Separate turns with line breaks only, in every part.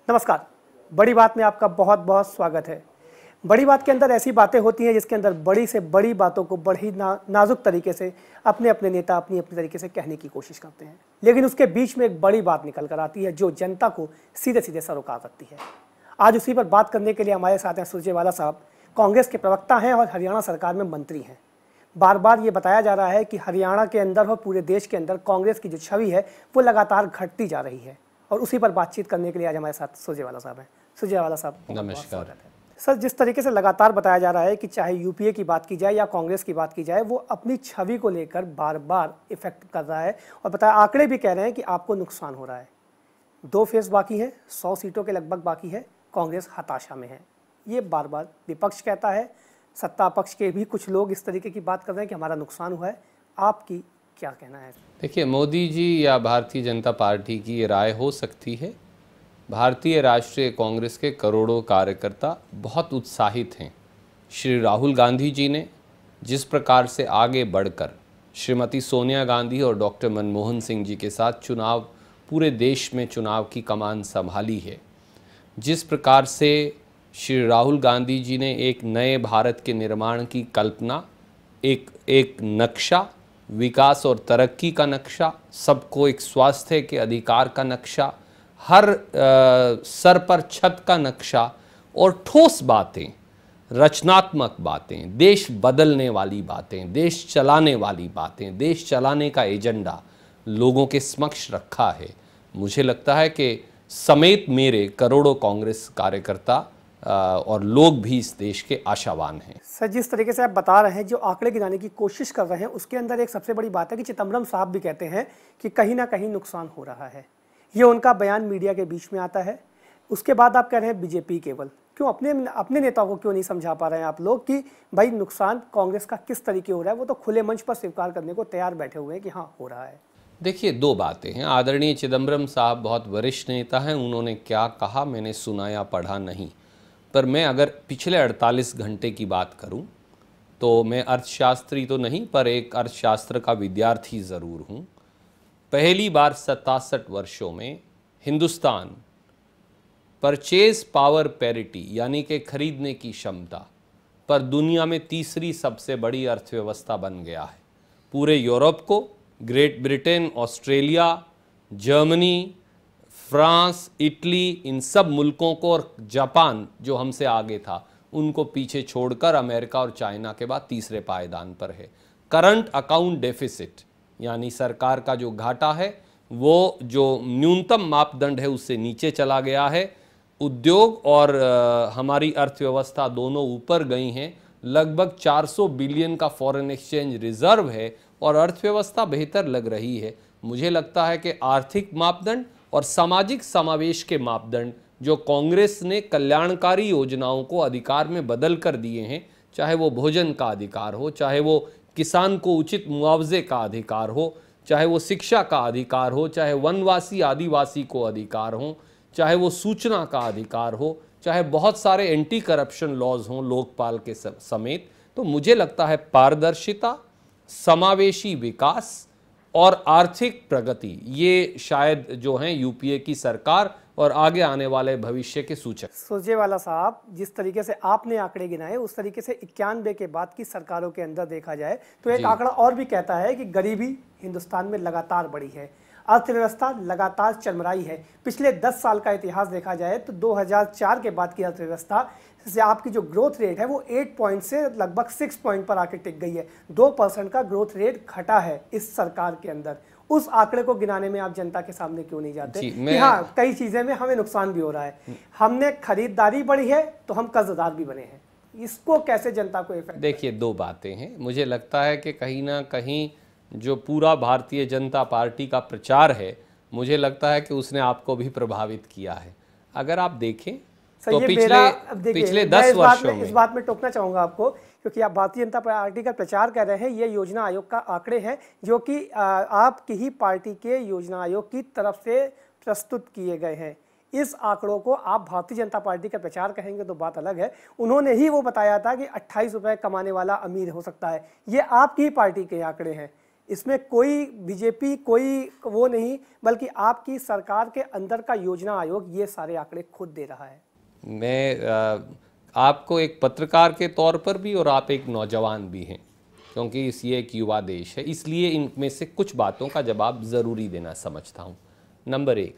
नमस्कार। बड़ी बात में आपका बहुत बहुत स्वागत है। बड़ी बात के अंदर ऐसी बातें होती हैं जिसके अंदर बड़ी से बड़ी बातों को बड़ी नाजुक तरीके से अपने अपने नेता अपनी अपनी तरीके से कहने की कोशिश करते हैं, लेकिन उसके बीच में एक बड़ी बात निकल कर आती है जो जनता को सीधे सीधे सरोकार रखती है। आज उसी पर बात करने के लिए हमारे साथ हैं सुरजेवाला साहब। कांग्रेस के प्रवक्ता हैं और हरियाणा सरकार में मंत्री हैं। बार बार ये बताया जा रहा है कि हरियाणा के अंदर और पूरे देश के अंदर कांग्रेस की जो छवि है वो लगातार घटती जा रही है, और उसी पर बातचीत करने के लिए आज हमारे साथ सुरजेवाला साहब हैं। सुरजेवाला साहब,
नमस्कार
सर। जिस तरीके से लगातार बताया जा रहा है कि चाहे यूपीए की बात की जाए या कांग्रेस की बात की जाए, वो अपनी छवि को लेकर बार बार इफेक्ट कर रहा है, और बताया आंकड़े भी कह रहे हैं कि आपको नुकसान हो रहा है। 2 फेज बाकी है, 100 सीटों के लगभग बाकी है, कांग्रेस हताशा में है। ये बार बार विपक्ष कहता है, सत्ता पक्ष के भी कुछ लोग इस तरीके की बात कर रहे हैं कि हमारा नुकसान हुआ है। आपकी क्या कहना है?
देखिए, मोदी जी या भारतीय जनता पार्टी की ये राय हो सकती है। भारतीय राष्ट्रीय कांग्रेस के करोड़ों कार्यकर्ता बहुत उत्साहित हैं। श्री राहुल गांधी जी ने जिस प्रकार से आगे बढ़कर श्रीमती सोनिया गांधी और डॉक्टर मनमोहन सिंह जी के साथ पूरे देश में चुनाव की कमान संभाली है, जिस प्रकार से श्री राहुल गांधी जी ने एक नए भारत के निर्माण की कल्पना, एक नक्शा, विकास और तरक्की का नक्शा, सबको एक स्वास्थ्य के अधिकार का नक्शा, हर सर पर छत का नक्शा और ठोस बातें, रचनात्मक बातें, देश बदलने वाली बातें, देश चलाने वाली बातें, देश चलाने का एजेंडा लोगों के समक्ष रखा है। मुझे लगता है कि समेत मेरे करोड़ों कांग्रेस कार्यकर्ता और लोग भी इस देश के आशावान हैं।
सर, जिस तरीके से आप बता रहे हैं, जो आंकड़े गिनाने की कोशिश कर रहे हैं, उसके अंदर एक सबसे बड़ी बात है कि चिदम्बरम साहब भी कहते हैं कि कहीं ना कहीं नुकसान हो रहा है। ये उनका बयान मीडिया के बीच में आता है। उसके बाद आप कह रहे हैं बीजेपी केवल क्यों, अपने नेताओं को क्यों नहीं समझा पा रहे हैं आप लोग कि भाई नुकसान कांग्रेस का किस तरीके हो रहा है? वो तो खुले मंच पर स्वीकार करने को तैयार बैठे हुए हैं कि हाँ हो रहा है।
देखिए, 2 बातें हैं। आदरणीय चिदम्बरम साहब बहुत वरिष्ठ नेता हैं, उन्होंने क्या कहा मैंने सुना या पढ़ा नहीं, पर मैं अगर पिछले 48 घंटे की बात करूं तो मैं अर्थशास्त्री तो नहीं, पर एक अर्थशास्त्र का विद्यार्थी ज़रूर हूं। पहली बार 67 वर्षों में हिंदुस्तान परचेज पावर पैरिटी यानी कि खरीदने की क्षमता पर दुनिया में तीसरी सबसे बड़ी अर्थव्यवस्था बन गया है। पूरे यूरोप को, Great Britain, Australia, Germany, France, Italy, इन सब मुल्कों को और जापान जो हमसे आगे था उनको पीछे छोड़कर अमेरिका और चाइना के बाद तीसरे पायदान पर है। करंट अकाउंट डेफिसिट यानी सरकार का जो घाटा है वो जो न्यूनतम मापदंड है उससे नीचे चला गया है। उद्योग और हमारी अर्थव्यवस्था दोनों ऊपर गई हैं। लगभग 400 बिलियन का फॉरेन एक्सचेंज रिजर्व है और अर्थव्यवस्था बेहतर लग रही है। मुझे लगता है कि आर्थिक मापदंड और सामाजिक समावेश के मापदंड जो कांग्रेस ने कल्याणकारी योजनाओं को अधिकार में बदल कर दिए हैं, चाहे वो भोजन का अधिकार हो, चाहे वो किसान को उचित मुआवजे का अधिकार हो, चाहे वो शिक्षा का अधिकार हो, चाहे वनवासी आदिवासी को अधिकार हो, चाहे वो सूचना का अधिकार हो, चाहे बहुत सारे एंटी करप्शन लॉज हों लोकपाल के समेत, तो मुझे लगता है पारदर्शिता, समावेशी विकास और आर्थिक प्रगति ये शायद जो हैं यूपीए की सरकार और आगे आने वाले भविष्य के सूचक।
सुरजेवाला साहब, जिस तरीके से आपने आंकड़े गिनाए उस तरीके से 91 के बाद की सरकारों के अंदर देखा जाए तो एक आंकड़ा और भी कहता है कि गरीबी हिंदुस्तान में लगातार बढ़ी है, अर्थव्यवस्था लगातार चरमराई है। पिछले 10 साल का इतिहास देखा जाए तो 2004 के बाद की अर्थव्यवस्था से आपकी जो ग्रोथ रेट है वो 8 पॉइंट से लगभग 6 पॉइंट पर आके टिक गई है। 2% का ग्रोथ रेट घटा है इस सरकार के अंदर। उस आंकड़े को गिनाने में आप जनता के सामने क्यों नहीं जाते कि हाँ कई चीजें में हमें नुकसान भी हो रहा है, हमने खरीदारी बढ़ी है तो हम कर्जदार भी बने हैं, इसको कैसे जनता को इफेक्ट?
देखिए, 2 बातें हैं। मुझे लगता है कि कहीं ना कहीं जो पूरा भारतीय जनता पार्टी का प्रचार है, मुझे लगता है कि उसने आपको भी प्रभावित किया है। अगर आप देखें तो पिछले 10 वर्षों में
इस बात में टोकना चाहूंगा आपको, क्योंकि आप भारतीय जनता पार्टी का प्रचार कर रहे हैं। ये योजना आयोग का आंकड़े हैं जो कि आपकी ही पार्टी के योजना आयोग की तरफ से प्रस्तुत किए गए हैं। इस आंकड़ों को आप भारतीय जनता पार्टी का प्रचार कहेंगे तो बात अलग है। उन्होंने ही वो बताया था कि 28 रुपए कमाने वाला अमीर हो सकता है। ये आपकी ही पार्टी के आंकड़े हैं। इसमें कोई बीजेपी कोई वो नहीं, बल्कि आपकी सरकार के अंदर का योजना आयोग ये सारे आंकड़े खुद दे रहा है।
मैं आपको एक पत्रकार के तौर पर भी, और आप एक नौजवान भी हैं, क्योंकि ये एक युवा देश है, इसलिए इनमें से कुछ बातों का जवाब ज़रूरी देना समझता हूँ। नंबर एक,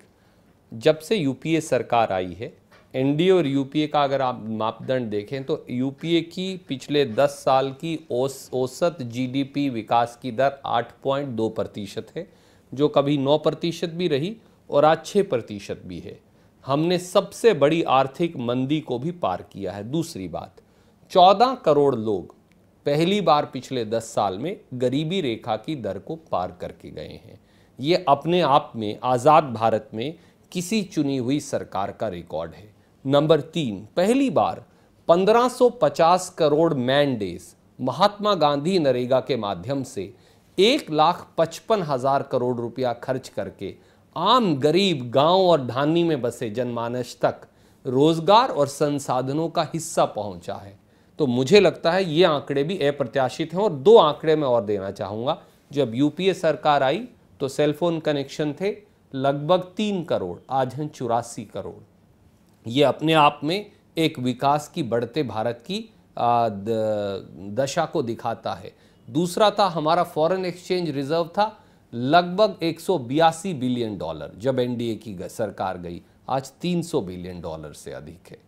जब से यूपीए सरकार आई है, एनडीए और यूपीए का अगर आप मापदंड देखें तो यूपीए की पिछले 10 साल की औसत जीडीपी विकास की दर 8.2% है, जो कभी 9% भी रही और आज 6% भी है। हमने सबसे बड़ी आर्थिक मंदी को भी पार किया है। दूसरी बात, 14 करोड़ लोग पहली बार पिछले 10 साल में गरीबी रेखा की दर को पार करके गए हैं। ये अपने आप में आज़ाद भारत में किसी चुनी हुई सरकार का रिकॉर्ड है। नंबर 3, पहली बार 1550 करोड़ मैन डेज महात्मा गांधी नरेगा के माध्यम से 1,55,000 करोड़ रुपया खर्च करके आम गरीब गांव और ढानी में बसे जनमानस तक रोजगार और संसाधनों का हिस्सा पहुंचा है। तो मुझे लगता है ये आंकड़े भी अप्रत्याशित हैं। और 2 आंकड़े मैं और देना चाहूँगा। जब यूपीए सरकार आई तो सेलफोन कनेक्शन थे लगभग 3 करोड़, आज हैं 84 करोड़। ये अपने आप में एक विकास की बढ़ते भारत की दशा को दिखाता है। दूसरा था, हमारा फॉरेन एक्सचेंज रिजर्व था लगभग 182 बिलियन डॉलर जब एनडीए की सरकार गई, आज 300 बिलियन डॉलर से अधिक है।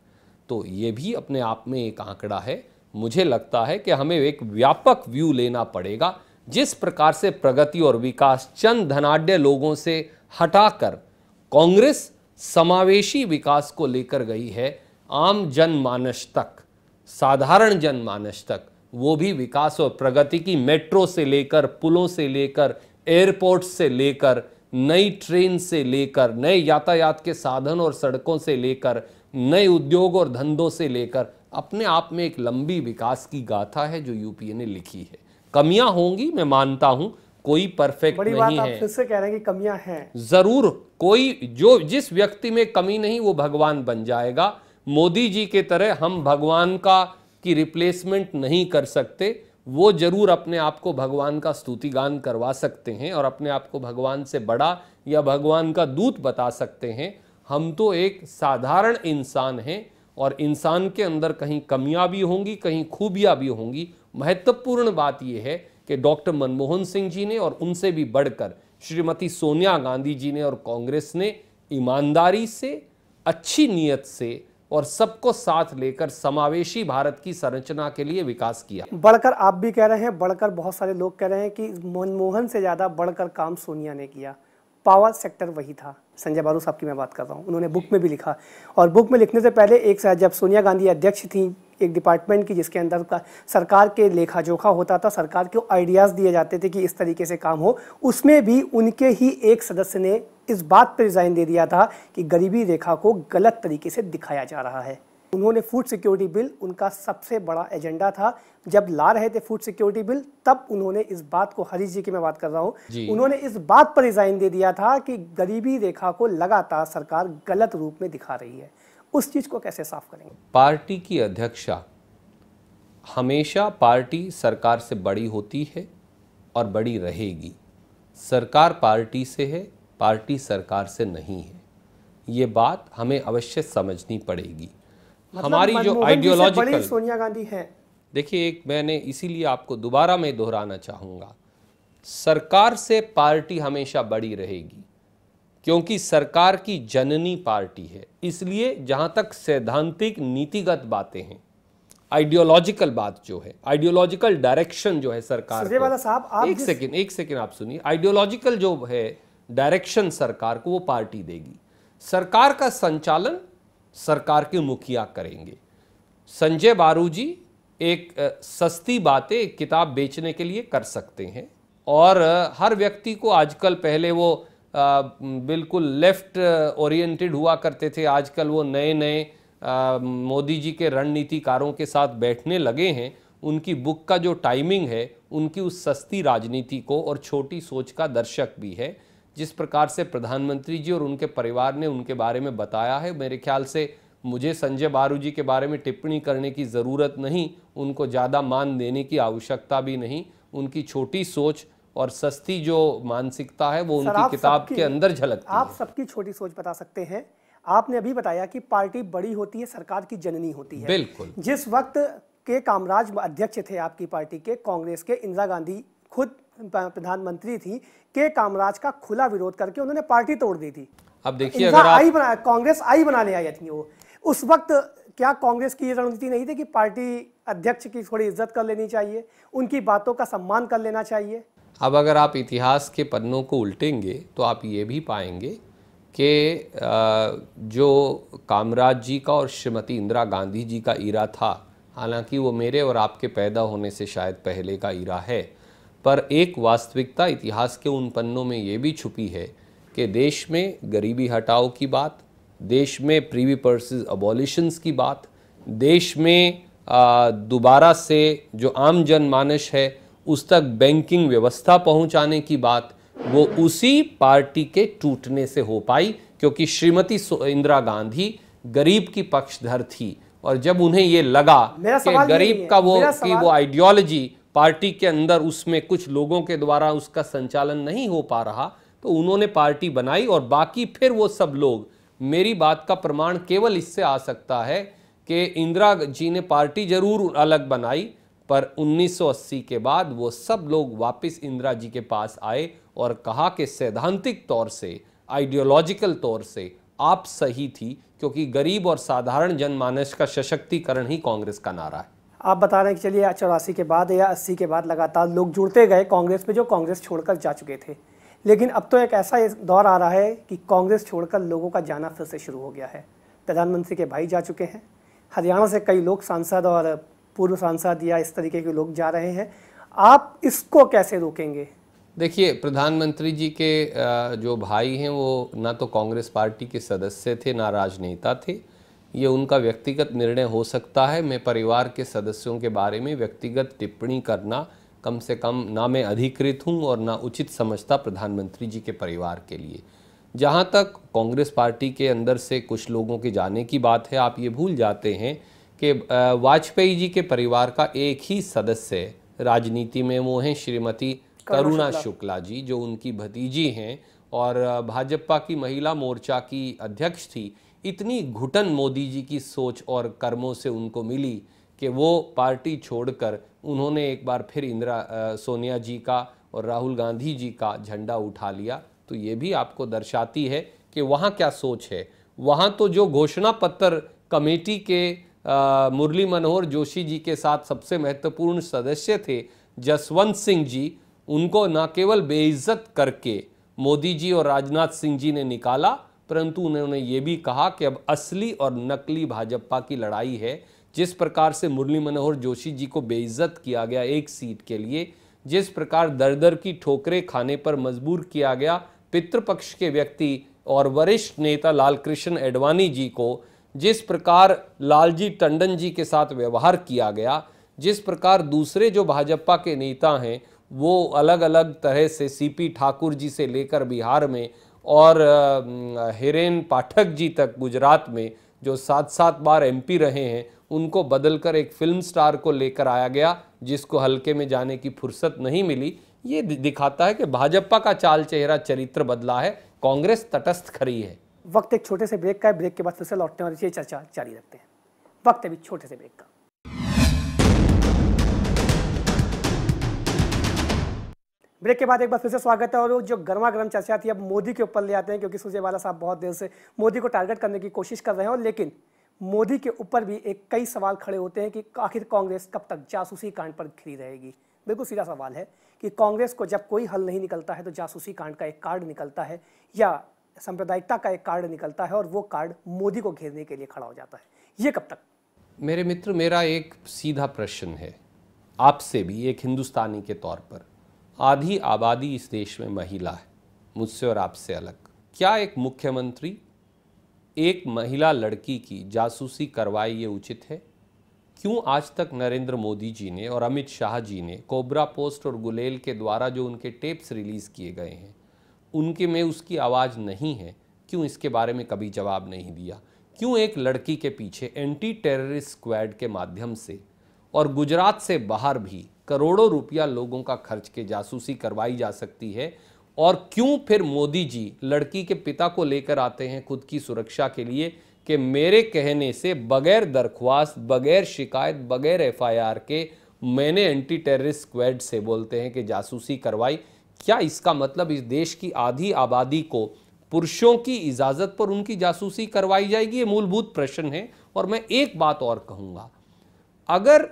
तो ये भी अपने आप में एक आंकड़ा है। मुझे लगता है कि हमें एक व्यापक व्यू लेना पड़ेगा। जिस प्रकार से प्रगति और विकास चंद धनाढ्य लोगों से हटाकर कांग्रेस समावेशी विकास को लेकर गई है आम जनमानस तक, साधारण जनमानस तक, वो भी विकास और प्रगति की मेट्रो से लेकर, पुलों से लेकर, एयरपोर्ट से लेकर, नई ट्रेन से लेकर, नए यातायात के साधन और सड़कों से लेकर, नए उद्योग और धंधों से लेकर, अपने आप में एक लंबी विकास की गाथा है जो यूपीए ने लिखी है। कमियां होंगी, मैं मानता हूं, कोई परफेक्ट नहीं है।
बड़ी बात आप फिर से कह रहे हैं कि कमियां हैं।
जरूर, कोई जिस व्यक्ति में कमी नहीं वो भगवान बन जाएगा। मोदी जी के तरह हम भगवान की रिप्लेसमेंट नहीं कर सकते। वो जरूर अपने आप को भगवान का स्तुतिगान करवा सकते हैं और अपने आप को भगवान से बड़ा या भगवान का दूत बता सकते हैं। हम तो एक साधारण इंसान हैं और इंसान के अंदर कहीं कमियां भी होंगी, कहीं खूबियां भी होंगी। महत्वपूर्ण बात यह है कि डॉक्टर मनमोहन सिंह जी ने और उनसे भी बढ़कर श्रीमती सोनिया गांधी जी ने और कांग्रेस ने ईमानदारी से, अच्छी नीयत से और सबको साथ लेकर समावेशी भारत की संरचना के लिए विकास किया।
बढ़कर आप भी कह रहे हैं, बढ़कर बहुत सारे लोग कह रहे हैं कि मनमोहन से ज़्यादा बढ़कर काम सोनिया ने किया। पावर सेक्टर वही था। संजय बारू साहब की मैं बात कर रहा हूँ, उन्होंने बुक में भी लिखा। और बुक में लिखने से पहले जब सोनिया गांधी अध्यक्ष थी एक डिपार्टमेंट की जिसके अंदर का सरकार के लेखा जोखा होता था, सरकार को आइडियाज़ दिए जाते थे कि इस तरीके से काम हो, उसमें भी उनके ही एक सदस्य ने इस बात पर रिजाइन दे दिया था कि गरीबी रेखा को गलत तरीके से दिखाया जा रहा है। उन्होंने फूड सिक्योरिटी बिल उनका सबसे बड़ा एजेंडा था। जब ला रहे थे फूड सिक्योरिटी बिल, तब उन्होंने इस बात को, हरीश जी की मैं बात कर रहा हूँ, उन्होंने इस बात पर रिजाइन दे दिया था कि गरीबी रेखा को लगातार सरकार गलत रूप में दिखा रही है। उस चीज को कैसे साफ करेंगे?
पार्टी की अध्यक्षा हमेशा पार्टी सरकार से बड़ी होती है और बड़ी रहेगी। सरकार पार्टी से है, पार्टी सरकार से नहीं है। ये बात हमें अवश्य समझनी पड़ेगी। हमारी जो आइडियोलॉजिकल,
सोनिया गांधी है,
देखिए, एक मैंने इसीलिए आपको दोबारा मैं दोहराना चाहूँगा, सरकार से पार्टी हमेशा बड़ी रहेगी क्योंकि सरकार की जननी पार्टी है। इसलिए जहाँ तक सैद्धांतिक नीतिगत बातें हैं, आइडियोलॉजिकल बात जो है, आइडियोलॉजिकल डायरेक्शन जो है सरकार को,
साहब आप
एक सेकेंड आप सुनिए, आइडियोलॉजिकल जो है डायरेक्शन सरकार को वो पार्टी देगी। सरकार का संचालन सरकार के मुखिया करेंगे। संजय बारू जी एक सस्ती बातें एक किताब बेचने के लिए कर सकते हैं और हर व्यक्ति को आजकल, पहले वो बिल्कुल लेफ्ट ओरिएंटेड हुआ करते थे, आजकल वो नए नए मोदी जी के रणनीतिकारों के साथ बैठने लगे हैं। उनकी बुक का जो टाइमिंग है, उनकी उस सस्ती राजनीति को और छोटी सोच का दर्शक भी है। जिस प्रकार से प्रधानमंत्री जी और उनके परिवार ने उनके बारे में बताया है, मेरे ख्याल से मुझे संजय बारू जी के बारे में टिप्पणी करने की ज़रूरत नहीं, उनको ज़्यादा मान देने की आवश्यकता भी नहीं। उनकी छोटी सोच और सस्ती जो मानसिकता है वो
सर,
उनकी
आप
किताब
सबकी-
के अंदर झलकती
आप
है।
सबकी छोटी सोच बता सकते हैं। आपने अभी बताया कि पार्टी बड़ी होती है, सरकार की जननी होती है।
बिल्कुल।
जिस वक्त के कामराज अध्यक्ष थे आपकी पार्टी के, कांग्रेस के, इंदिरा गांधी खुद प्रधानमंत्री थी, के कामराज का खुला विरोध करके उन्होंने पार्टी तोड़ दी थी।
अब देखिए,
इंदिरा
अगर
आई
आप
बना, कांग्रेस आई बनाने आई थी वो उस वक्त, क्या कांग्रेस की ये रणनीति नहीं थी कि पार्टी अध्यक्ष की थोड़ी इज्जत कर लेनी चाहिए, उनकी बातों का सम्मान कर लेना चाहिए?
अब अगर आप इतिहास के पन्नों को उल्टेंगे तो आप ये भी पाएंगे कि जो कामराज जी का और श्रीमती इंदिरा गांधी जी का ईरा था, हालांकि वो मेरे और आपके पैदा होने से शायद पहले का ईरा है, पर एक वास्तविकता इतिहास के उन पन्नों में ये भी छुपी है कि देश में गरीबी हटाओ की बात, देश में प्रीवी पर्सेस अबॉलिशंस की बात, देश में दोबारा से जो आम जनमानस है उस तक बैंकिंग व्यवस्था पहुंचाने की बात, वो उसी पार्टी के टूटने से हो पाई, क्योंकि श्रीमती इंदिरा गांधी गरीब की पक्षधर थी। और जब उन्हें ये लगा कि गरीब का वो आइडियोलॉजी पार्टी के अंदर उसमें कुछ लोगों के द्वारा उसका संचालन नहीं हो पा रहा, तो उन्होंने पार्टी बनाई। और बाकी फिर वो सब लोग, मेरी बात का प्रमाण केवल इससे आ सकता है कि इंदिरा जी ने पार्टी जरूर अलग बनाई, पर 1980 के बाद वो सब लोग वापस इंदिरा जी के पास आए और कहा कि सैद्धांतिक तौर से, आइडियोलॉजिकल तौर से आप सही थी, क्योंकि गरीब और साधारण जनमानस का सशक्तिकरण ही कांग्रेस का नारा है।
आप बता रहे हैं कि चलिए 84 के बाद या 80 के बाद लगातार लोग जुड़ते गए कांग्रेस में जो कांग्रेस छोड़कर जा चुके थे, लेकिन अब तो एक ऐसा दौर आ रहा है कि कांग्रेस छोड़कर लोगों का जाना फिर से शुरू हो गया है। प्रधानमंत्री के भाई जा चुके हैं, हरियाणा से कई लोग सांसद और पूर्व सांसद या इस तरीके के लोग जा रहे हैं। आप इसको कैसे रोकेंगे?
देखिए, प्रधानमंत्री जी के जो भाई हैं वो ना तो कांग्रेस पार्टी के सदस्य थे, ना राजनेता थे। ये उनका व्यक्तिगत निर्णय हो सकता है। मैं परिवार के सदस्यों के बारे में व्यक्तिगत टिप्पणी करना कम से कम ना मैं अधिकृत हूँ और ना उचित समझता प्रधानमंत्री जी के परिवार के लिए। जहाँ तक कांग्रेस पार्टी के अंदर से कुछ लोगों के जाने की बात है, आप ये भूल जाते हैं कि वाजपेयी जी के परिवार का एक ही सदस्य राजनीति में, वो हैं श्रीमती करुणा शुक्ला जी, जो उनकी भतीजी हैं और भाजपा की महिला मोर्चा की अध्यक्ष थी। इतनी घुटन मोदी जी की सोच और कर्मों से उनको मिली कि वो पार्टी छोड़कर उन्होंने एक बार फिर सोनिया जी का और राहुल गांधी जी का झंडा उठा लिया। तो ये भी आपको दर्शाती है कि वहाँ क्या सोच है। वहाँ तो जो घोषणा पत्र कमेटी के मुरली मनोहर जोशी जी के साथ सबसे महत्वपूर्ण सदस्य थे जसवंत सिंह जी, उनको न केवल बेइज्जत करके मोदी जी और राजनाथ सिंह जी ने निकाला, परंतु उन्होंने ये भी कहा कि अब असली और नकली भाजपा की लड़ाई है। जिस प्रकार से मुरली मनोहर जोशी जी को बेइज्जत किया गया एक सीट के लिए, जिस प्रकार दर दर की ठोकरें खाने पर मजबूर किया गया पितृपक्ष के व्यक्ति और वरिष्ठ नेता लालकृष्ण एडवाणी जी को, जिस प्रकार लालजी टंडन जी के साथ व्यवहार किया गया, जिस प्रकार दूसरे जो भाजपा के नेता हैं वो अलग अलग तरह से सीपी ठाकुर जी से लेकर बिहार में और हिरेन पाठक जी तक गुजरात में, जो 7-7 बार एमपी रहे हैं, उनको बदलकर एक फिल्म स्टार को लेकर आया गया जिसको हल्के में जाने की फुर्सत नहीं मिली। ये दिखाता है कि भाजपा का चाल चेहरा, चरित्र बदला है, कांग्रेस तटस्थ खड़ी है।
वक्त एक छोटे से ब्रेक का है, ब्रेक के बाद फिर से लौटते हैं और ये चर्चा जारी रखते हैं। वक्त अभी छोटे से ब्रेक का। ब्रेक के बाद एक बार फिर से स्वागत है। और जो गर्मा गर्म चर्चा थी अब मोदी के ऊपर ले आते हैं, क्योंकि सुरजेवाला साहब बहुत देर से मोदी को टारगेट करने की कोशिश कर रहे हैं। और लेकिन मोदी के ऊपर भी एक कई सवाल खड़े होते हैं कि आखिर कांग्रेस कब तक जासूसी कांड पर खड़ी रहेगी। बिल्कुल सीधा सवाल है कि कांग्रेस को जब कोई हल नहीं निकलता है तो जासूसी कांड का एक कार्ड निकलता है या सांप्रदायिकता का एक कार्ड निकलता है, और वो कार्ड मोदी को घेरने के लिए खड़ा हो जाता है। ये कब तक?
मेरे मित्र, मेरा एक सीधा प्रश्न है आपसे भी, एक हिंदुस्तानी के तौर पर। आधी आबादी इस देश में महिला है, मुझसे और आपसे अलग। क्या एक मुख्यमंत्री एक महिला लड़की की जासूसी करवाए, ये उचित है? क्यों आज तक नरेंद्र मोदी जी ने और अमित शाह जी ने कोबरा पोस्ट और गुलेल के द्वारा जो उनके टेप्स रिलीज़ किए गए हैं उनके में उसकी आवाज़ नहीं है? क्यों इसके बारे में कभी जवाब नहीं दिया? क्यों एक लड़की के पीछे एंटी टेररिस्ट स्क्वाड के माध्यम से और गुजरात से बाहर भी करोड़ों रुपया लोगों का खर्च के जासूसी करवाई जा सकती है? और क्यों फिर मोदी जी लड़की के पिता को लेकर आते हैं खुद की सुरक्षा के लिए कि मेरे कहने से बगैर दरख्वास्त, बगैर शिकायत, बगैर एफआईआर के मैंने एंटी टेररिस्ट स्क्वाड से बोलते हैं कि जासूसी करवाई? क्या इसका मतलब इस देश की आधी आबादी को पुरुषों की इजाजत पर उनकी जासूसी करवाई जाएगी? ये मूलभूत प्रश्न है। और मैं एक बात और कहूंगा, अगर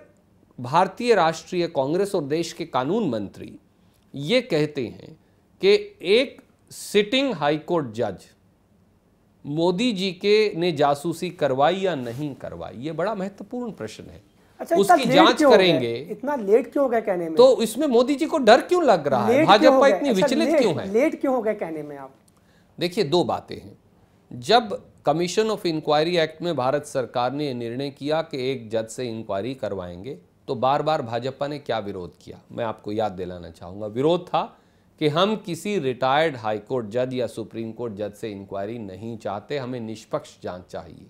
भारतीय राष्ट्रीय कांग्रेस और देश के कानून मंत्री ये कहते हैं कि एक सिटिंग हाईकोर्ट जज मोदी जी के ने जासूसी करवाई या नहीं करवाई, ये बड़ा महत्वपूर्ण प्रश्न है।
अच्छा,
उसकी जांच करेंगे।
इतना लेट क्यों हो गया कहने में?
तो इसमें मोदी जी को डर क्यों लग रहा है? भाजपा इतनी विचलित क्यों है?
लेट क्यों हो गया कहने में आप?
देखिए, दो बातें हैं। जब कमीशन ऑफ इंक्वायरी एक्ट में भारत सरकार ने निर्णय किया कि एक जज से इंक्वायरी करवाएंगे, तो बार बार भाजपा ने क्या विरोध किया, मैं आपको याद दिलाना चाहूंगा। विरोध था कि हम किसी रिटायर्ड हाईकोर्ट जज या सुप्रीम कोर्ट जज से इंक्वायरी नहीं चाहते, हमें निष्पक्ष जांच चाहिए।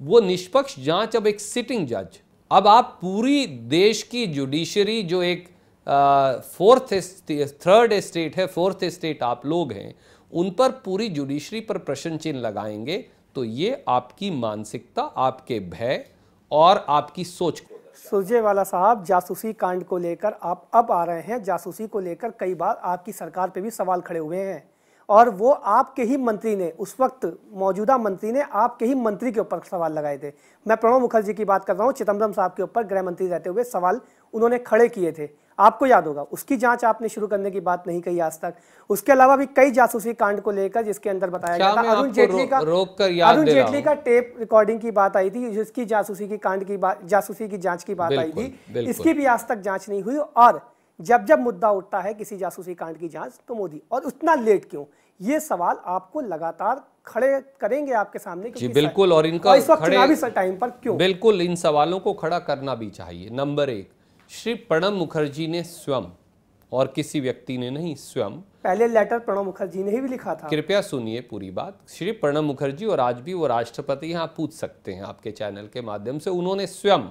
वो निष्पक्ष जांच अब एक सिटिंग जज, अब आप पूरी देश की जुडिशरी जो एक थर्ड एस्टेट है, फोर्थ एस्टेट आप लोग हैं, उन पर पूरी जुडिशरी पर प्रश्न चिन्ह लगाएंगे, तो ये आपकी मानसिकता, आपके भय और आपकी सोच को।
सुरजेवाला साहब, जासूसी कांड को लेकर आप अब आ रहे हैं। जासूसी को लेकर कई बार आपकी सरकार पे भी सवाल खड़े हुए हैं और वो आपके ही मंत्री ने, उस वक्त मौजूदा मंत्री ने आपके ही मंत्री के ऊपर सवाल लगाए थे। मैं प्रणब मुखर्जी की बात कर रहा हूँ। चिदम्बरम साहब के ऊपर गृह मंत्री रहते हुए सवाल उन्होंने खड़े किए थे, आपको याद होगा। उसकी जांच आपने शुरू करने की बात नहीं कही आज तक। उसके अलावा भी कई जासूसी कांड को लेकर जिसके अंदर बताया गया था, अरुण जेटली का टेप रिकॉर्डिंग की बात आई थी, जिसकी जासूसी की कांड की बात, जासूसी की जांच की बात आई थी, इसकी भी आज तक जांच नहीं हुई। और जब जब मुद्दा उठता है किसी जासूसी कांड की जांच, तो मोदी, और उतना लेट क्यों? ये सवाल आपको लगातार खड़े करेंगे आपके सामने।
जी बिल्कुल, और इनका
इस वक्त चुनावी टाइम पर क्यों?
बिल्कुल, इन सवालों को खड़ा करना भी चाहिए। नंबर एक, श्री प्रणब मुखर्जी ने स्वयं, और किसी व्यक्ति ने नहीं, स्वयं,
पहले लेटर प्रणब मुखर्जी ने ही भी लिखा था।
कृपया सुनिए पूरी बात। श्री प्रणब मुखर्जी, और आज भी वो राष्ट्रपति हैं, आप पूछ सकते हैं आपके चैनल के माध्यम से, उन्होंने स्वयं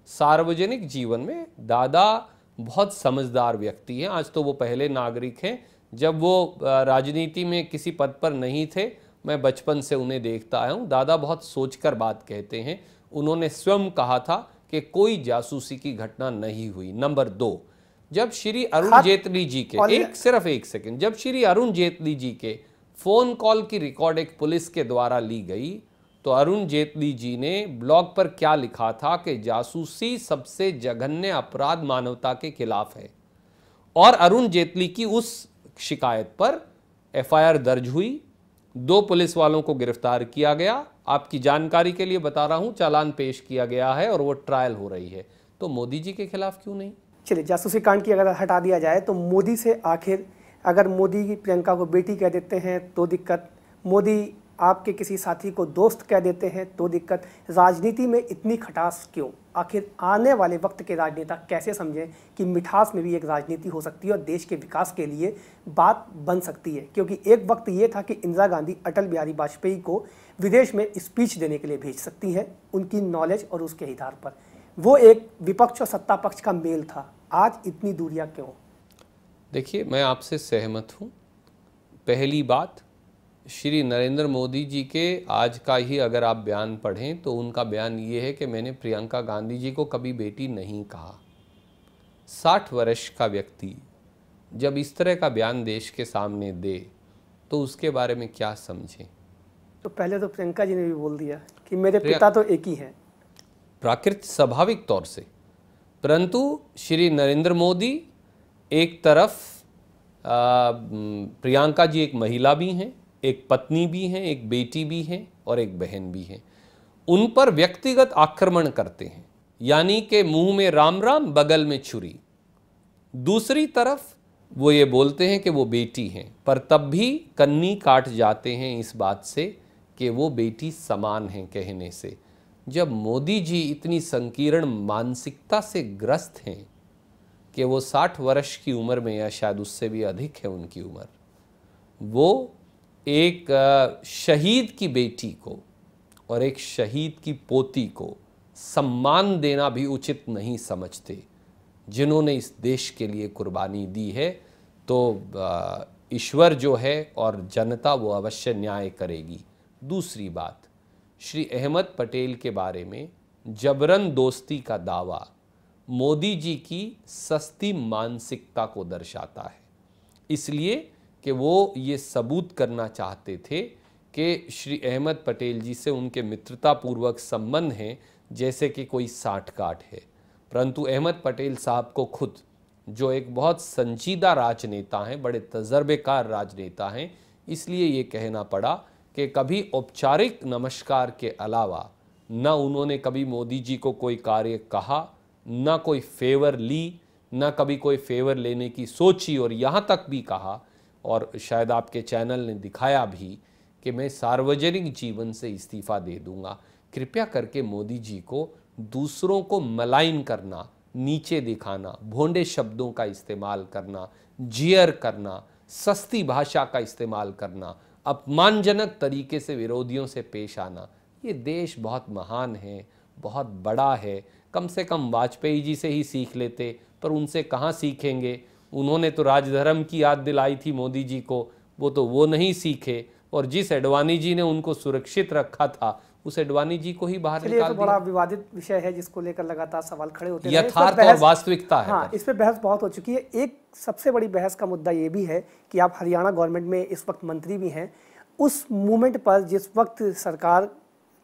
सार्वजनिक जीवन में, दादा बहुत समझदार व्यक्ति हैं, आज तो वो पहले नागरिक हैं, जब वो राजनीति में किसी पद पर नहीं थे, मैं बचपन से उन्हें देखता आया हूँ, दादा बहुत सोचकर बात कहते हैं। उन्होंने स्वयं कहा था कि कोई जासूसी की घटना नहीं हुई। नंबर दो, जब श्री अरुण जेटली जी के, सिर्फ एक सेकंड, जब श्री अरुण जेटली जी के फोन कॉल की रिकॉर्ड एक पुलिस के द्वारा ली गई, तो अरुण जेटली जी ने ब्लॉग पर क्या लिखा था कि जासूसी सबसे जघन्य अपराध मानवता के खिलाफ है। और अरुण जेटली की उस शिकायत पर एफआईआर दर्ज हुई, 2 पुलिस वालों को गिरफ्तार किया गया। आपकी जानकारी के लिए बता रहा हूं, चालान पेश किया गया है और वो ट्रायल हो रही है। तो मोदी जी के खिलाफ क्यों नहीं?
चलिए, जासूसी कांड की अगर हटा दिया जाए तो मोदी से आखिर, अगर मोदी की प्रियंका को बेटी कह देते हैं तो दिक्कत, मोदी आपके किसी साथी को दोस्त कह देते हैं तो दिक्कत, राजनीति में इतनी खटास क्यों? आखिर आने वाले वक्त के राजनेता कैसे समझें कि मिठास में भी एक राजनीति हो सकती है और देश के विकास के लिए बात बन सकती है? क्योंकि एक वक्त ये था कि इंदिरा गांधी अटल बिहारी वाजपेयी को विदेश में स्पीच देने के लिए भेज सकती हैं, उनकी नॉलेज और उसके आधार पर। वो एक विपक्ष और सत्ता पक्ष का मेल था। आज इतनी दूरियां क्यों?
देखिए, मैं आपसे सहमत हूँ। पहली बात, श्री नरेंद्र मोदी जी के आज का ही अगर आप बयान पढ़ें तो उनका बयान ये है कि मैंने प्रियंका गांधी जी को कभी बेटी नहीं कहा। 60 वर्ष का व्यक्ति जब इस तरह का बयान देश के सामने दे तो उसके बारे में क्या समझें?
तो पहले तो प्रियंका जी ने भी बोल दिया कि मेरे पिता तो एक ही हैं।
प्राकृत स्वाभाविक तौर से, परंतु श्री नरेंद्र मोदी एक तरफ, प्रियंका जी एक महिला भी हैं, एक पत्नी भी हैं, एक बेटी भी हैं और एक बहन भी हैं। उन पर व्यक्तिगत आक्रमण करते हैं, यानी कि मुंह में राम राम बगल में छुरी। दूसरी तरफ वो ये बोलते हैं कि वो बेटी हैं, पर तब भी कन्नी काट जाते हैं इस बात से कि वो बेटी समान हैं कहने से। जब मोदी जी इतनी संकीर्ण मानसिकता से ग्रस्त हैं कि वो 60 वर्ष की उम्र में, या शायद उससे भी अधिक है उनकी उम्र, वो एक शहीद की बेटी को और एक शहीद की पोती को सम्मान देना भी उचित नहीं समझते, जिन्होंने इस देश के लिए कुर्बानी दी है, तो ईश्वर जो है और जनता वो अवश्य न्याय करेगी। दूसरी बात, श्री अहमद पटेल के बारे में जबरन दोस्ती का दावा मोदी जी की सस्ती मानसिकता को दर्शाता है, इसलिए कि वो ये सबूत करना चाहते थे कि श्री अहमद पटेल जी से उनके मित्रतापूर्वक संबंध हैं जैसे कि कोई साठगांठ है। परंतु अहमद पटेल साहब को खुद, जो एक बहुत संजीदा राजनेता हैं, बड़े तजर्बेकार राजनेता हैं, इसलिए ये कहना पड़ा कि कभी औपचारिक नमस्कार के अलावा न उन्होंने कभी मोदी जी को कोई कार्य कहा, न कोई फेवर ली, न कभी कोई फेवर लेने की सोची, और यहाँ तक भी कहा, और शायद आपके चैनल ने दिखाया भी, कि मैं सार्वजनिक जीवन से इस्तीफ़ा दे दूंगा। कृपया करके मोदी जी को दूसरों को मलाइन करना, नीचे दिखाना, भोंडे शब्दों का इस्तेमाल करना, जियर करना, सस्ती भाषा का इस्तेमाल करना, अपमानजनक तरीके से विरोधियों से पेश आना, ये देश बहुत महान है, बहुत बड़ा है। कम से कम वाजपेयी जी से ही सीख लेते, पर उनसे कहाँ सीखेंगे। उन्होंने तो राजधर्म की याद दिलाई थी मोदी जी को, वो नहीं सीखे, और जिस एडवाणी जी ने उनको सुरक्षित रखा था उस एडवाणी जी को ही बाहर निकाल दिया।
तो बड़ा विवादित विषय है जिसको लेकर लगातार सवाल खड़े होते हैं।
यथार्थ और वास्तविकता है।
हाँ, इस पे बहस बहुत हो चुकी है। एक सबसे बड़ी बहस का मुद्दा ये भी है कि आप हरियाणा गवर्नमेंट में इस वक्त मंत्री भी हैं, उस मूवमेंट पर जिस वक्त सरकार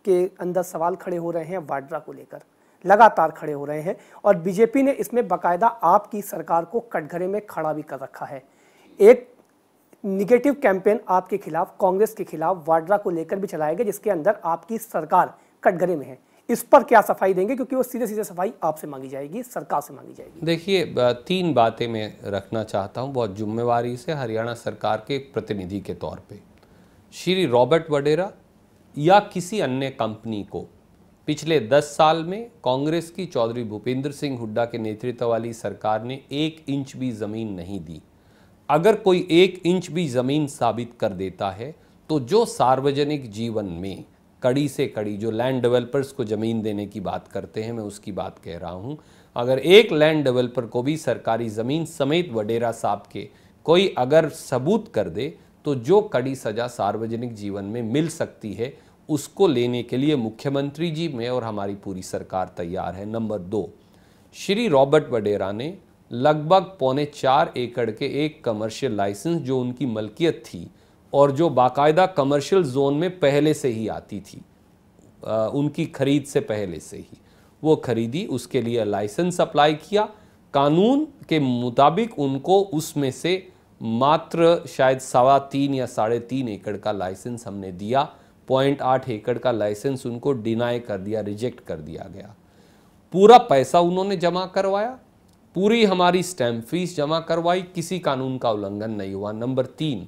के अंदर सवाल खड़े हो रहे हैं वाड्रा को लेकर, लगातार खड़े हो रहे हैं, और बीजेपी ने इसमें बाकायदा आपकी सरकार को कटघरे में खड़ा भी कर रखा है। एक निगेटिव कैंपेन आपके खिलाफ, कांग्रेस के खिलाफ वाड्रा को लेकर भी चलाया गया, जिसके अंदर आपकी सरकार कटघरे में है। इस पर क्या सफाई देंगे, क्योंकि वो सीधे सीधे सफाई आपसे मांगी जाएगी, सरकार से मांगी जाएगी।
देखिए, 3 बातें मैं रखना चाहता हूं बहुत जिम्मेवारी से हरियाणा सरकार के प्रतिनिधि के तौर पे। श्री रॉबर्ट वडेरा या किसी अन्य कंपनी को पिछले 10 साल में कांग्रेस की चौधरी भूपेंद्र सिंह हुड्डा के नेतृत्व वाली सरकार ने 1 इंच भी ज़मीन नहीं दी। अगर कोई 1 इंच भी ज़मीन साबित कर देता है तो जो सार्वजनिक जीवन में कड़ी से कड़ी, जो लैंड डेवलपर्स को ज़मीन देने की बात करते हैं, मैं उसकी बात कह रहा हूं, अगर एक लैंड डेवलपर को भी सरकारी ज़मीन समेत वडेरा साहब के कोई अगर सबूत कर दे तो जो कड़ी सज़ा सार्वजनिक जीवन में मिल सकती है उसको लेने के लिए मुख्यमंत्री जी, मैं और हमारी पूरी सरकार तैयार है। नंबर 2, श्री रॉबर्ट वडेरा ने लगभग 4.25 एकड़ के एक कमर्शियल लाइसेंस जो उनकी मलकियत थी और जो बाकायदा कमर्शियल जोन में पहले से ही आती थी, उनकी खरीद से पहले से ही वो खरीदी, उसके लिए लाइसेंस अप्लाई किया। कानून के मुताबिक उनको उसमें से मात्र शायद 3.25 या 3.5 एकड़ का लाइसेंस हमने दिया। 0.8 एकड़ का लाइसेंस उनको डिनाई कर दिया, रिजेक्ट कर दिया गया। पूरा पैसा उन्होंने जमा करवाया, पूरी हमारी स्टैम्प फीस जमा करवाई, किसी कानून का उल्लंघन नहीं हुआ। नंबर 3,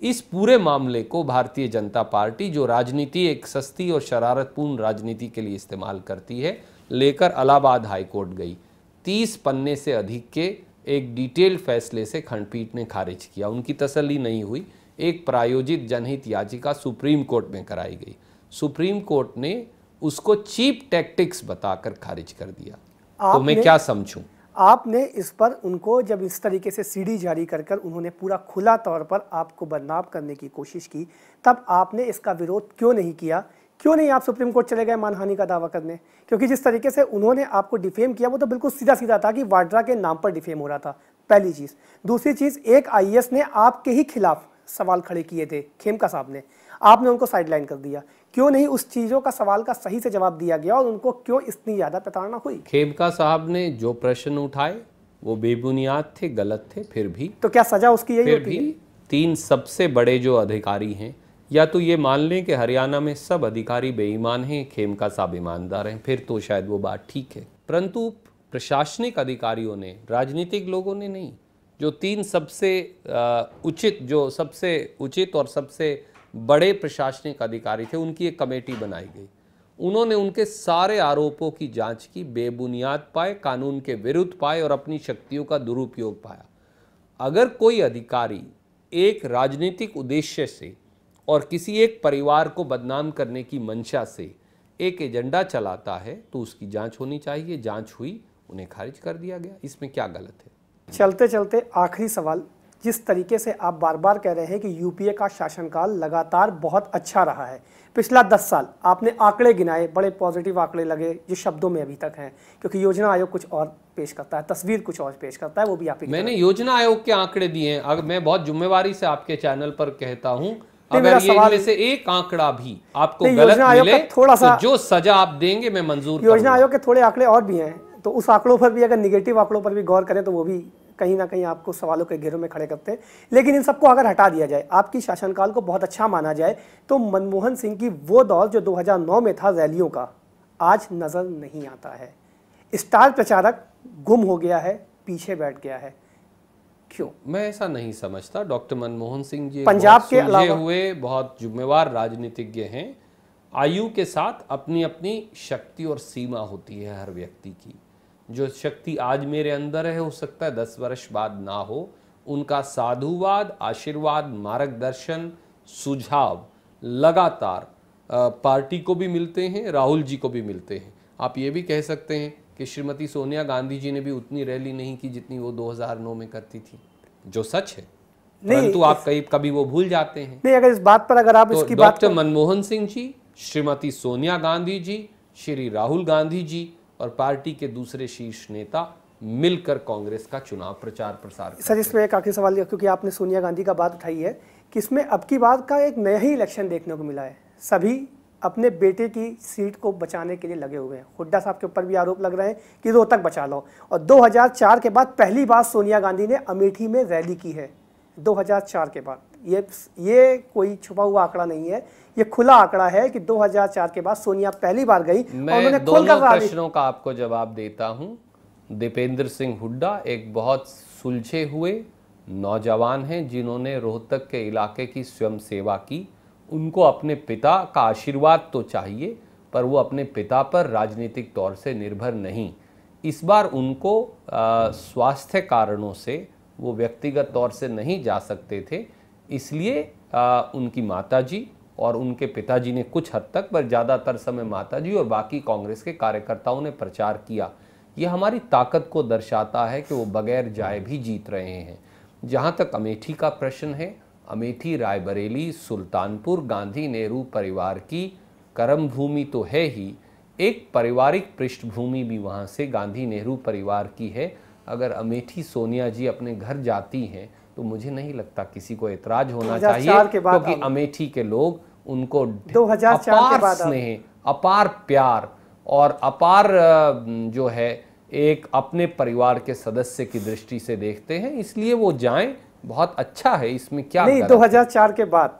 इस पूरे मामले को भारतीय जनता पार्टी, जो राजनीति एक सस्ती और शरारतपूर्ण राजनीति के लिए इस्तेमाल करती है, लेकर इलाहाबाद हाईकोर्ट गई। 30 पन्ने से अधिक के एक डिटेल्ड फैसले से खंडपीठ ने खारिज किया। उनकी तसल्ली नहीं हुई, एक प्रायोजित जनहित याचिका सुप्रीम कोर्ट में कराई गई। सुप्रीम कोर्ट ने उसको चीप टैक्टिक्स बताकर खारिज कर दिया। तो मैं क्या समझूं?
आपने इस पर उनको जब इस तरीके से सीडी जारी कर कर उन्होंने पूरा खुला तौर पर आपको बदनाम करने की कोशिश की, तब आपने इसका विरोध क्यों नहीं किया? क्यों नहीं आप सुप्रीम कोर्ट चले गए मानहानि का दावा करने? क्योंकि जिस तरीके से उन्होंने आपको डिफेम किया वो तो बिल्कुल सीधा सीधा था कि वाड्रा के नाम पर डिफेम हो रहा था, पहली चीज़। दूसरी चीज़, एक IAS ने आपके ही खिलाफ सवाल खड़े किए थे, खेमका साहब ने, आपने उनको साइडलाइन कर दिया। क्यों नहीं उस चीज़ों का सवाल का सही से जवाब दिया गया और उनको क्यों इतनी ज़्यादा प्रताड़ना हुई?
खेमका साहब ने जो प्रश्न उठाए वो बेबुनियाद थे, गलत थे, फिर भी
तो क्या सजा उसकी यही
फिर
होती
भी
है?
3 सबसे बड़े जो अधिकारी हैं, या तो ये मान लें कि हरियाणा में सब अधिकारी बेईमान हैं, खेमका साहब ईमानदार हैं, फिर तो शायद वो बात ठीक है। परंतु प्रशासनिक अधिकारियों ने, राजनीतिक लोगों ने नहीं, जो 3 सबसे उचित और सबसे बड़े प्रशासनिक अधिकारी थे, उनकी एक कमेटी बनाई गई। उन्होंने उनके सारे आरोपों की जांच की, बेबुनियाद पाए, कानून के विरुद्ध पाए और अपनी शक्तियों का दुरुपयोग पाया। अगर कोई अधिकारी एक राजनीतिक उद्देश्य से और किसी एक परिवार को बदनाम करने की मंशा से एक एजेंडा चलाता है तो उसकी जांच होनी चाहिए। जांच हुई उन्हें खारिज कर दिया गया। इसमें क्या गलत है?
चलते चलते आखिरी सवाल, जिस तरीके से आप बार बार कह रहे हैं कि यूपीए का शासनकाल लगातार बहुत अच्छा रहा है, पिछला 10 साल आपने आंकड़े गिनाए, बड़े पॉजिटिव आंकड़े लगे जो शब्दों में अभी तक हैं, क्योंकि योजना आयोग कुछ और पेश करता है, तस्वीर कुछ और पेश करता है, वो भी आप ही
मैंने योजना आयोग के आंकड़े दिए हैं। अगर मैं बहुत जिम्मेवारी से आपके चैनल पर कहता हूं, अगर ये इनमें से एक आंकड़ा भी आपको गलत मिले
थोड़ा सा
तो जो सजा आप देंगे मैं मंजूर
योजना आयोग के थोड़े आंकड़े और भी हैं, तो उस आंकड़ों पर भी अगर निगेटिव आंकड़ों पर भी गौर करें तो वो भी कहीं ना कहीं आपको सवालों के घेरों में खड़े करते हैं। लेकिन इन सबको अगर हटा दिया जाए, आपकी शासनकाल को बहुत अच्छा माना जाए, तो मनमोहन सिंह की वो दौर जो 2009 में था रैलियों का, आज नजर नहीं आता है। स्टार प्रचारक गुम हो गया है, पीछे बैठ गया है, क्यों?
मैं ऐसा नहीं समझता। डॉक्टर मनमोहन सिंह जी
पंजाब के अलावा
हुए बहुत जिम्मेवार राजनीतिज्ञ हैं। आयु के साथ अपनी अपनी शक्ति और सीमा होती है हर व्यक्ति की। जो शक्ति आज मेरे अंदर है हो सकता है 10 वर्ष बाद ना हो। उनका साधुवाद, आशीर्वाद, मार्गदर्शन, सुझाव लगातार पार्टी को भी मिलते हैं, राहुल जी को भी मिलते हैं। आप ये भी कह सकते हैं कि श्रीमती सोनिया गांधी जी ने भी उतनी रैली नहीं की जितनी वो 2009 में करती थी, जो सच है, परंतु आप कभी वो भूल जाते हैं।
नहीं, अगर इस बात पर अगर आप
तो
इसकी बात
डॉक्टर मनमोहन सिंह जी, श्रीमती सोनिया गांधी जी, श्री राहुल गांधी जी और पार्टी के दूसरे शीर्ष नेता मिलकर कांग्रेस का चुनाव प्रचार प्रसार करते हैं।
सर, इसमें एक आखिरी सवाल, क्योंकि आपने सोनिया गांधी का बात उठाई है, कि इसमें अब की बात का एक नया ही इलेक्शन देखने को मिला है। सभी अपने बेटे की सीट को बचाने के लिए लगे हुए हैं। हुड्डा साहब के ऊपर भी आरोप लग रहे हैं कि रोहतक बचा लो। और 2004 के बाद पहली बार सोनिया गांधी ने अमेठी में रैली की है, 2004 के बाद। ये कोई छुपा हुआ आंकड़ा नहीं है, ये खुला आंकड़ा है कि 2004 के बाद सोनिया पहली बार गई।
मैं दोनों प्रश्नों का आपको जवाब देता हूं। दीपेंद्र सिंह हुड्डा एक बहुत सुलझे हुए नौजवान हैं जिन्होंने रोहतक के इलाके की स्वयं सेवा की। उनको अपने पिता का आशीर्वाद तो चाहिए, पर वो अपने पिता पर राजनीतिक तौर से निर्भर नहीं। इस बार उनको स्वास्थ्य कारणों से वो व्यक्तिगत तौर से नहीं जा सकते थे, इसलिए उनकी माताजी और उनके पिताजी ने कुछ हद तक, पर ज़्यादातर समय माताजी और बाकी कांग्रेस के कार्यकर्ताओं ने प्रचार किया। ये हमारी ताकत को दर्शाता है कि वो बगैर जाए भी जीत रहे हैं। जहाँ तक अमेठी का प्रश्न है, अमेठी, रायबरेली, सुल्तानपुर गांधी नेहरू परिवार की कर्म भूमि तो है ही, एक पारिवारिक पृष्ठभूमि भी वहाँ से गांधी नेहरू परिवार की है। अगर अमेठी सोनिया जी अपने घर जाती हैं तो मुझे नहीं लगता किसी को ऐतराज होना चाहिए, क्योंकि अमेठी के लोग उनको
2004
अपार स्नेह, अपार प्यार और अपार जो है एक अपने परिवार के सदस्य की दृष्टि से देखते हैं, इसलिए वो जाएं, बहुत अच्छा है। इसमें क्या
नहीं, 2004 के बाद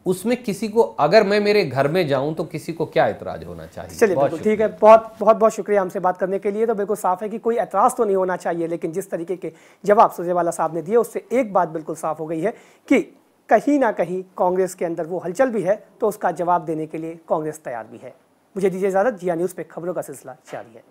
उसमें किसी को, अगर मैं मेरे घर में जाऊं तो किसी को क्या ऐतराज होना चाहिए?
चलिए, बिल्कुल ठीक है, बहुत बहुत बहुत शुक्रिया हमसे बात करने के लिए। तो बिल्कुल साफ है कि कोई ऐतराज तो नहीं होना चाहिए, लेकिन जिस तरीके के जवाब सुरजेवाला साहब ने दिए उससे एक बात बिल्कुल साफ हो गई है कि कहीं ना कहीं कांग्रेस के अंदर वो हलचल भी है, तो उसका जवाब देने के लिए कांग्रेस तैयार भी है। मुझे दीजिए इजाजत। जिया न्यूज़ पे खबरों का सिलसिला जारी है।